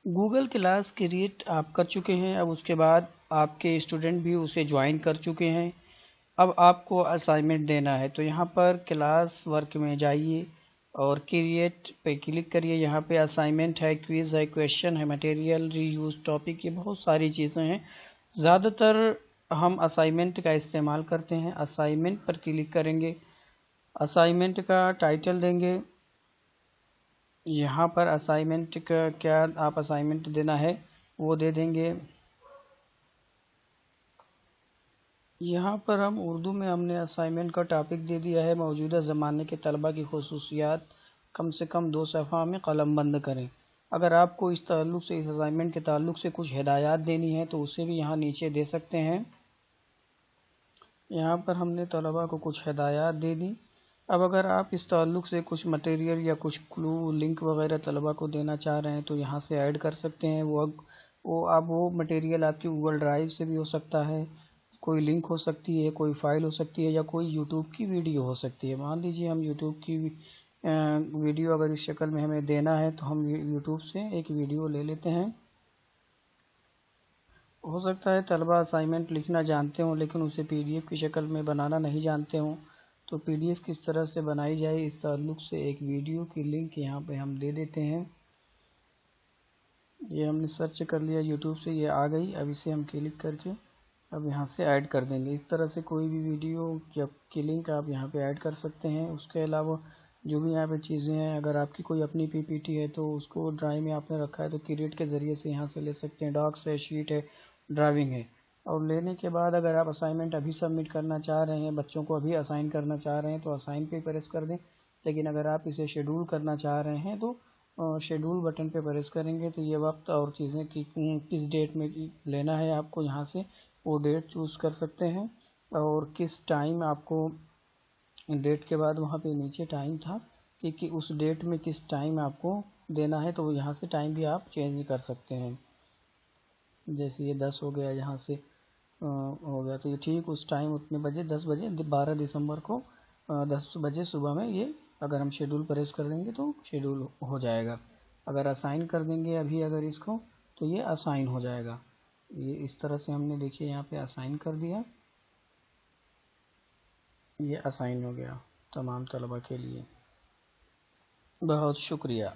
Google class create آپ کر چکے ہیں، اب اس کے بعد آپ کے اسٹوڈنٹ بھی اسے جوائن کر چکے ہیں۔ اب آپ کو اسائنمنٹ دینا ہے، تو یہاں پر کلاس ورک میں جائیے اور کریٹ پہ کلک کریے۔ یہاں پہ اسائنمنٹ ہے، کوئز ہے، کویشچن ہے، مٹیریل، ری یوز ٹاپک، یہ بہت ساری چیزیں ہیں۔ زیادہ تر ہم اسائنمنٹ کا استعمال کرتے ہیں۔ اسائنمنٹ پر کلک کریں گے، اسائنمنٹ کا ٹائٹل دیں گے۔ یہاں پر اسائنمنٹ کا کیا آپ اسائنمنٹ دینا ہے وہ دے دیں گے۔ یہاں پر ہم اردو میں ہم نے اسائنمنٹ کا ٹاپک دے دیا ہے، موجودہ زمانے کے طلبہ کی خصوصیات کم سے کم 2 صفحہ میں قلم بند کریں۔ اگر آپ کو اس تعلق سے، اس اسائنمنٹ کے تعلق سے کچھ ہدایات دینی ہے تو اسے بھی یہاں نیچے دے سکتے ہیں۔ یہاں پر ہم نے طلبہ کو کچھ ہدایات دے دی۔ اب اگر آپ اس تعلق سے کچھ مٹیریل یا کچھ کلو، لنک وغیرہ طلبہ کو دینا چاہ رہے ہیں تو یہاں سے ایڈ کر سکتے ہیں۔ وہ مٹیریل آپ کی گوگل ڈرائیو سے بھی ہو سکتا ہے، کوئی لنک ہو سکتی ہے، کوئی فائل ہو سکتی ہے، یا کوئی یوٹیوب کی ویڈیو ہو سکتی ہے۔ مان لیجیے ہم یوٹیوب کی ویڈیو اگر اس شکل میں ہمیں دینا ہے تو ہم یوٹیوب سے ایک ویڈیو لے لیتے ہیں۔ ہو سکتا ہے طلبہ اسائنمنٹ لکھنا جانتے ہوں لیکن اسے پی ڈی ایف کی شکل میں بنانا نہیں جانتے ہوں، تو پی ڈی ایف کس طرح سے بنائی جائے اس تعلق سے ایک ویڈیو کی لنک یہاں پہ ہم دے دیتے ہیں۔ یہ ہم نے سرچ کر لیا یوٹیوب سے، یہ آ گئی۔ اب اسے ہم کلک کر کے اب یہاں سے ایڈ کر دیں گے۔ اس طرح سے کوئی بھی ویڈیو یا کی لنک آپ یہاں پہ ایڈ کر سکتے ہیں۔ اس کے علاوہ جو بھی یہاں پہ چیزیں ہیں، اگر آپ کی کوئی اپنی پی پی ٹی ہے تو اس کو ڈرائیو میں آپ نے رکھا ہے تو کریٹ کے ذریعے سے یہاں سے لے سکتے ہیں۔ ڈاکس ہے، شیٹ ہے، ڈرائیونگ ہے۔ اور لینے کے بعد اگر آپ اسائنمنٹ ابھی سبمٹ کرنا چاہ رہے ہیں، بچوں کو ابھی اسائن کرنا چاہ رہے ہیں تو اسائن پہ پریس کر دیں، لیکن اگر آپ اسے شیڈول کرنا چاہ رہے ہیں تو شیڈول بٹن پہ پریس کریں گے تو یہ وقت اور چیزیں کس ڈیٹ میں لینا ہے آپ کو یہاں سے وہ ڈیٹ چوز کر سکتے ہیں، اور کس ٹائم آپ کو ڈیٹ کے بعد وہاں پہ نیچے ٹائم تھا کہ اس ڈیٹ میں کس ٹائم آپ کو دینا ہے، تو یہاں سے ٹائم بھی آپ چینج کر سکتے ہیں۔ جیسے یہ 10 ہو گیا، یہاں سے ہو گیا تو یہ ٹھیک اس ٹائم اتنے بجے 10 بجے 12 دسمبر کو 10 بجے صبح میں یہ اگر ہم شیڈول پریس کر دیں گے تو شیڈول ہو جائے گا۔ اگر اسائن کر دیں گے ابھی اگر اس کو تو یہ اسائن ہو جائے گا۔ یہ اس طرح سے ہم نے دیکھیے یہاں پہ اسائن کر دیا، یہ اسائن ہو گیا تمام طلبہ کے لیے۔ بہت شکریہ۔